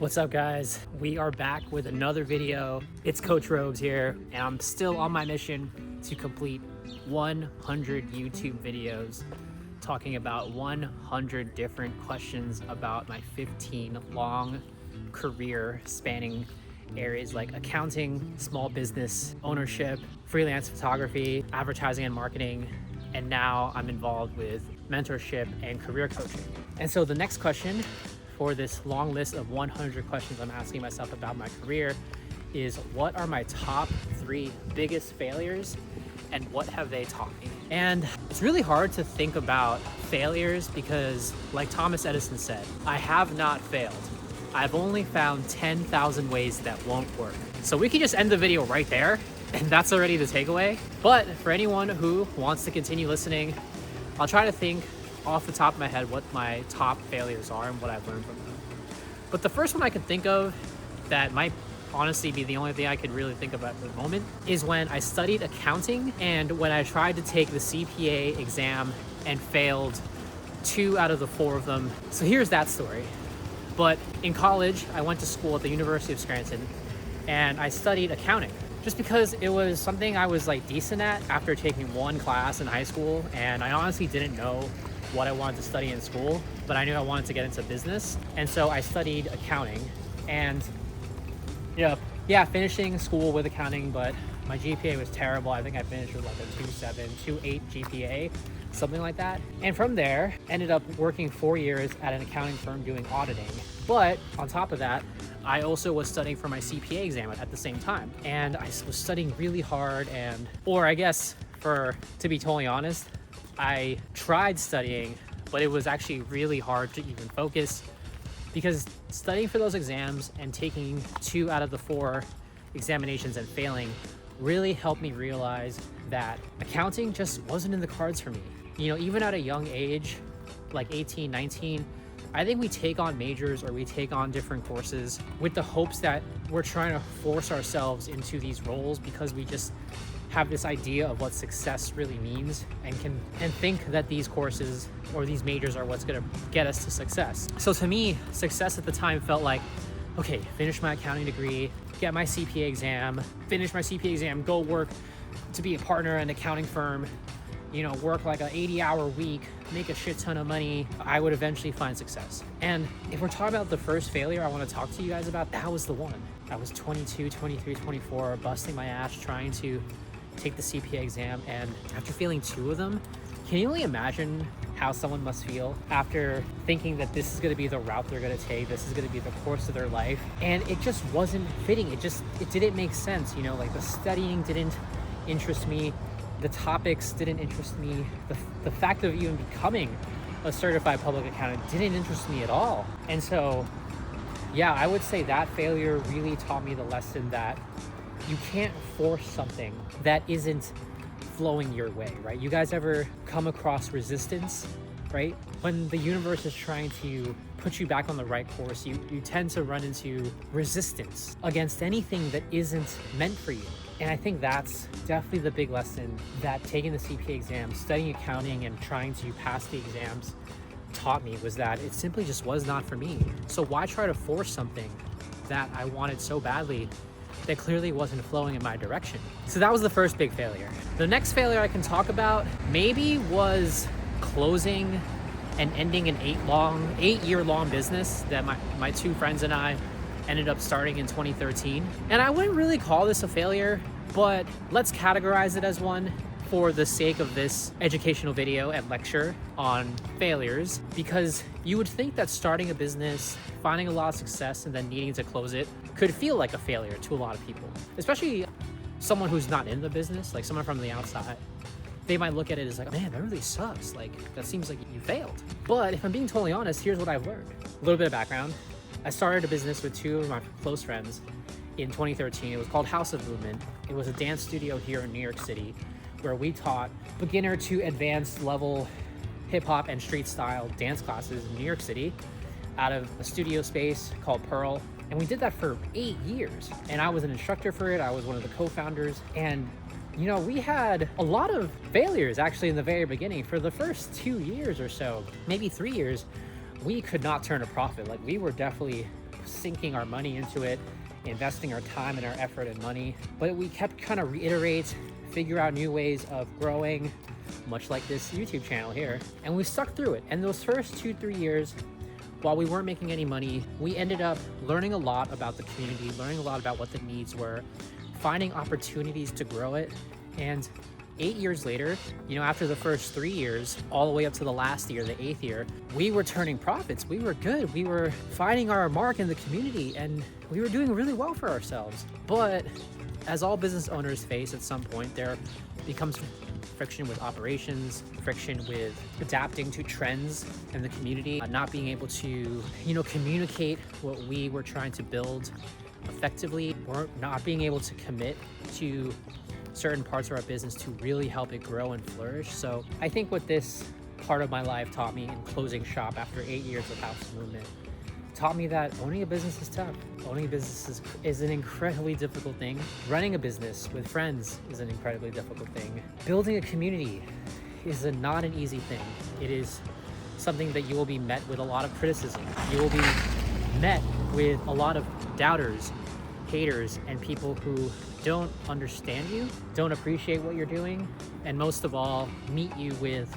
What's up, guys? We are back with another video. It's Coach Robes here, and I'm still on my mission to complete 100 YouTube videos talking about 100 different questions about my 15 long career spanning areas like accounting, small business ownership, freelance photography, advertising and marketing, and now I'm involved with mentorship and career coaching. And so the next question for this long list of 100 questions I'm asking myself about my career is, what are my top 3 biggest failures and what have they taught me? And it's really hard to think about failures because, like Thomas Edison said, I have not failed. I've only found 10,000 ways that won't work. So we can just end the video right there, and that's already the takeaway. But for anyone who wants to continue listening, I'll try to think off the top of my head what my top failures are and what I've learned from them. But the first one I can think of that might honestly be the only thing I could really think about at the moment is when I studied accounting and when I tried to take the CPA exam and failed 2 out of the 4 of them. So here's that story. But in college, I went to school at the University of Scranton and I studied accounting just because it was something I was like decent at after taking one class in high school. And I honestly didn't know what I wanted to study in school, but I knew I wanted to get into business. And so I studied accounting and finishing school with accounting, but my GPA was terrible. I think I finished with like a 2.7, 2.8 GPA, something like that. And from there, ended up working 4 years at an accounting firm doing auditing. But on top of that, I also was studying for my CPA exam at the same time. And I was studying really hard to be totally honest, I tried studying, but it was actually really hard to even focus because studying for those exams and taking 2 out of the 4 examinations and failing really helped me realize that accounting just wasn't in the cards for me. You know, even at a young age, like 18, 19, I think we take on majors or we take on different courses with the hopes that we're trying to force ourselves into these roles because we just have this idea of what success really means and think that these courses or these majors are what's going to get us to success. So to me, success at the time felt like, okay, finish my accounting degree, get my CPA exam, go work to be a partner in an accounting firm, work like an 80-hour week, make a shit ton of money, I would eventually find success. And if we're talking about the first failure I want to talk to you guys about, that was the one. I was 22, 23, 24, busting my ass trying to take the CPA exam, and after failing 2 of them, can you only imagine how someone must feel after thinking that this is going to be the route they're going to take, this is going to be the course of their life, and it just wasn't fitting. It didn't make sense. Like the studying didn't interest me, the topics didn't interest me, the fact of even becoming a certified public accountant didn't interest me at all. And so I would say that failure really taught me the lesson that you can't force something that isn't flowing your way, right? You guys ever come across resistance, right? When the universe is trying to put you back on the right course, you tend to run into resistance against anything that isn't meant for you. And I think that's definitely the big lesson that taking the CPA exam, studying accounting, and trying to pass the exams taught me, was that it simply just was not for me. So why try to force something that I wanted so badly that clearly wasn't flowing in my direction? So that was the first big failure. The next failure I can talk about maybe was closing and ending an 8-year-long business that my 2 friends and I ended up starting in 2013. And I wouldn't really call this a failure, but let's categorize it as one for the sake of this educational video and lecture on failures, because you would think that starting a business, finding a lot of success, and then needing to close it could feel like a failure to a lot of people, especially someone who's not in the business, like someone from the outside. They might look at it as like, man, that really sucks. Like, that seems like you failed. But if I'm being totally honest, here's what I've learned. A little bit of background. I started a business with 2 of my close friends in 2013. It was called House of Movement. It was a dance studio here in New York City where we taught beginner to advanced level hip hop and street style dance classes in New York City out of a studio space called Pearl. And we did that for 8 years. And I was an instructor for it. I was one of the co-founders. And we had a lot of failures actually in the very beginning. For the first 2 years or so, maybe 3 years, we could not turn a profit. Like, we were definitely sinking our money into it, investing our time and our effort and money. But we kept kind of reiterate, figure out new ways of growing, much like this YouTube channel here. And we stuck through it. And those first 2-3 years, while we weren't making any money, we ended up learning a lot about the community, learning a lot about what the needs were, finding opportunities to grow it. And 8 years later, after the first 3 years, all the way up to the last year, the 8th year, we were turning profits. We were good. We were finding our mark in the community, and we were doing really well for ourselves. But as all business owners face at some point, there becomes friction with operations, friction with adapting to trends in the community, not being able to, communicate what we were trying to build effectively, or not being able to commit to certain parts of our business to really help it grow and flourish. So I think what this part of my life taught me in closing shop after 8 years of House Movement taught me that owning a business is tough. Owning a business is an incredibly difficult thing. Running a business with friends is an incredibly difficult thing. Building a community is not an easy thing. It is something that you will be met with a lot of criticism. You will be met with a lot of doubters, haters, and people who don't understand you, don't appreciate what you're doing, and most of all, meet you with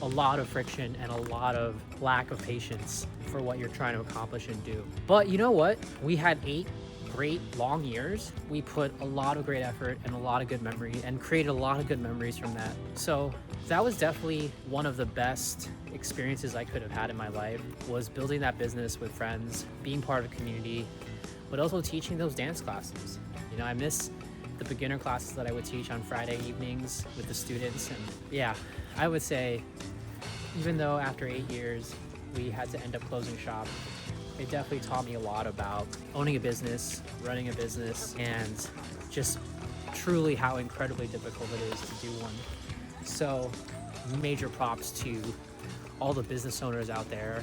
a lot of friction and a lot of lack of patience for what you're trying to accomplish and do. But you know what? We had 8 great long years. We put a lot of great effort and a lot of good memory and created a lot of good memories from that. So that was definitely one of the best experiences I could have had in my life, was building that business with friends, being part of a community, but also teaching those dance classes. I miss the beginner classes that I would teach on Friday evenings with the students. And yeah, I would say, even though after 8 years, we had to end up closing shop, it definitely taught me a lot about owning a business, running a business, and just truly how incredibly difficult it is to do one. So major props to all the business owners out there,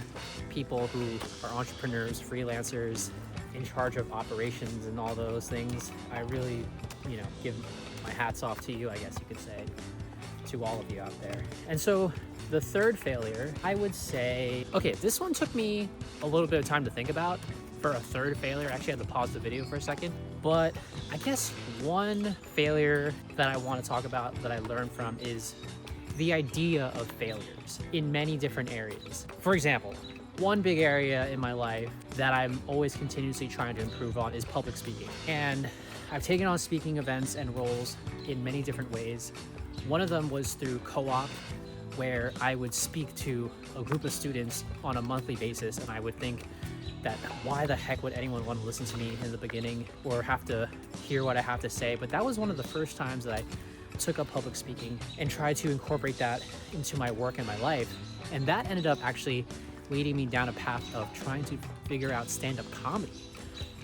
people who are entrepreneurs, freelancers, in charge of operations and all those things. I really, give my hats off to you, I guess you could say, to all of you out there. And so the third failure, I would say, okay, this one took me a little bit of time to think about for a third failure. I actually had to pause the video for a second, but I guess one failure that I want to talk about that I learned from is the idea of failures in many different areas. For example, one big area in my life that I'm always continuously trying to improve on is public speaking. And I've taken on speaking events and roles in many different ways. One of them was through co-op, where I would speak to a group of students on a monthly basis, and I would think that why the heck would anyone want to listen to me in the beginning or have to hear what I have to say? But that was one of the first times that I took up public speaking and tried to incorporate that into my work and my life. And that ended up actually leading me down a path of trying to figure out stand-up comedy,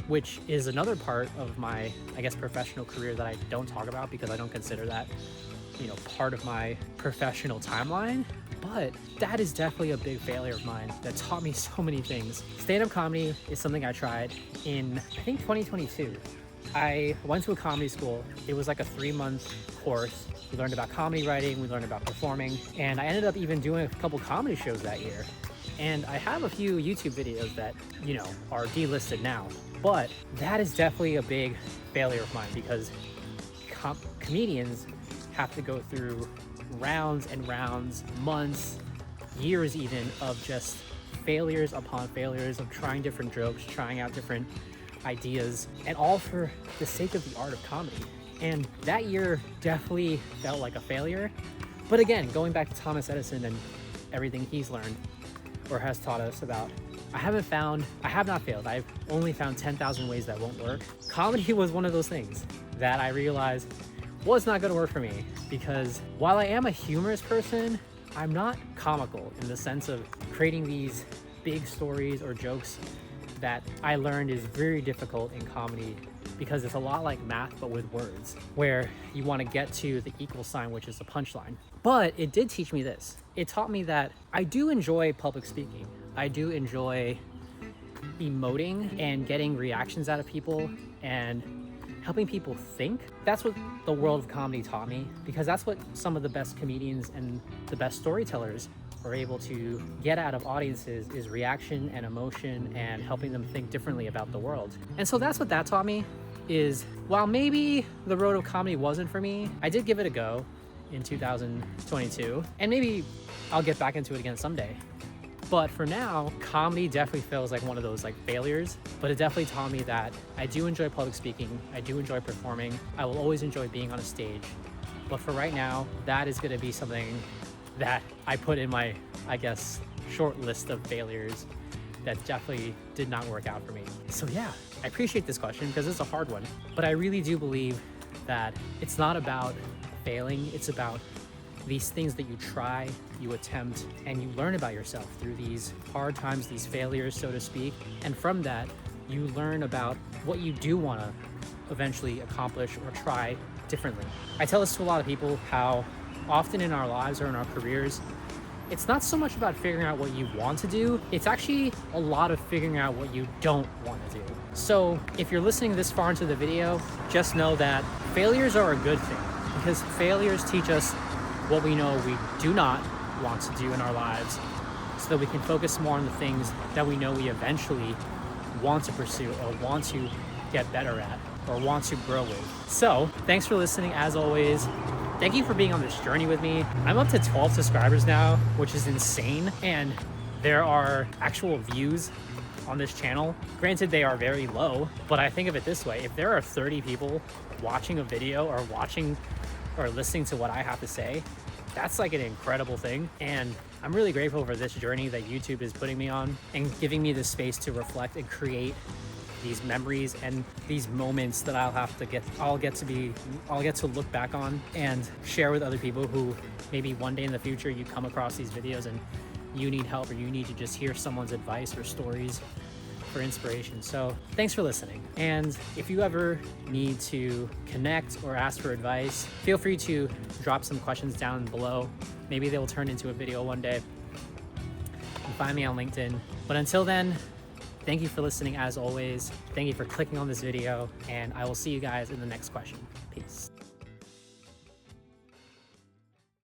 which is another part of my, I guess, professional career that I don't talk about because I don't consider that, part of my professional timeline. But that is definitely a big failure of mine that taught me so many things. Stand-up comedy is something I tried in, I think, 2022. I went to a comedy school. It was like a 3-month course. We learned about comedy writing, we learned about performing, and I ended up even doing a couple comedy shows that year. And I have a few YouTube videos that, are delisted now. But that is definitely a big failure of mine because comedians have to go through rounds and rounds, months, years even, of just failures upon failures of trying different jokes, trying out different ideas, and all for the sake of the art of comedy. And that year definitely felt like a failure. But again, going back to Thomas Edison and everything he's learned or has taught us about, I have not failed. I've only found 10,000 ways that won't work. Comedy was one of those things that I realized was not going to work for me, because while I am a humorous person, I'm not comical in the sense of creating these big stories or jokes that I learned is very difficult in comedy, because it's a lot like math but with words, where you want to get to the equal sign, which is the punchline. But it did teach me this. It taught me that I do enjoy public speaking. I do enjoy emoting and getting reactions out of people and helping people think. That's what the world of comedy taught me, because that's what some of the best comedians and the best storytellers are able to get out of audiences is reaction and emotion and helping them think differently about the world. And so that's what that taught me is, while maybe the road of comedy wasn't for me, I did give it a go in 2022, and maybe I'll get back into it again someday. But for now, comedy definitely feels like one of those like failures, but it definitely taught me that I do enjoy public speaking. I do enjoy performing. I will always enjoy being on a stage. But for right now, that is going to be something that I put in my, I guess, short list of failures that definitely did not work out for me. So yeah, I appreciate this question because it's a hard one, but I really do believe that it's not about failing. It's about these things that you try, you attempt, and you learn about yourself through these hard times, these failures, so to speak. And from that, you learn about what you do want to eventually accomplish or try differently. I tell this to a lot of people, how often in our lives or in our careers, it's not so much about figuring out what you want to do, it's actually a lot of figuring out what you don't want to do. So if you're listening this far into the video, just know that failures are a good thing, because failures teach us what we know we do not want to do in our lives, so that we can focus more on the things that we know we eventually want to pursue or want to get better at or want to grow with. So thanks for listening as always. Thank you for being on this journey with me. I'm up to 12 subscribers now, which is insane. And there are actual views on this channel. Granted, they are very low, but I think of it this way. If there are 30 people watching a video or watching or listening to what I have to say, that's like an incredible thing. And I'm really grateful for this journey that YouTube is putting me on and giving me the space to reflect and create these memories and these moments that I'll get to look back on and share with other people who maybe one day in the future you come across these videos and you need help, or you need to just hear someone's advice or stories for inspiration. So thanks for listening. And if you ever need to connect or ask for advice, feel free to drop some questions down below. Maybe they will turn into a video one day. You can find me on LinkedIn. But until then, thank you for listening as always. Thank you for clicking on this video, and I will see you guys in the next question. Peace.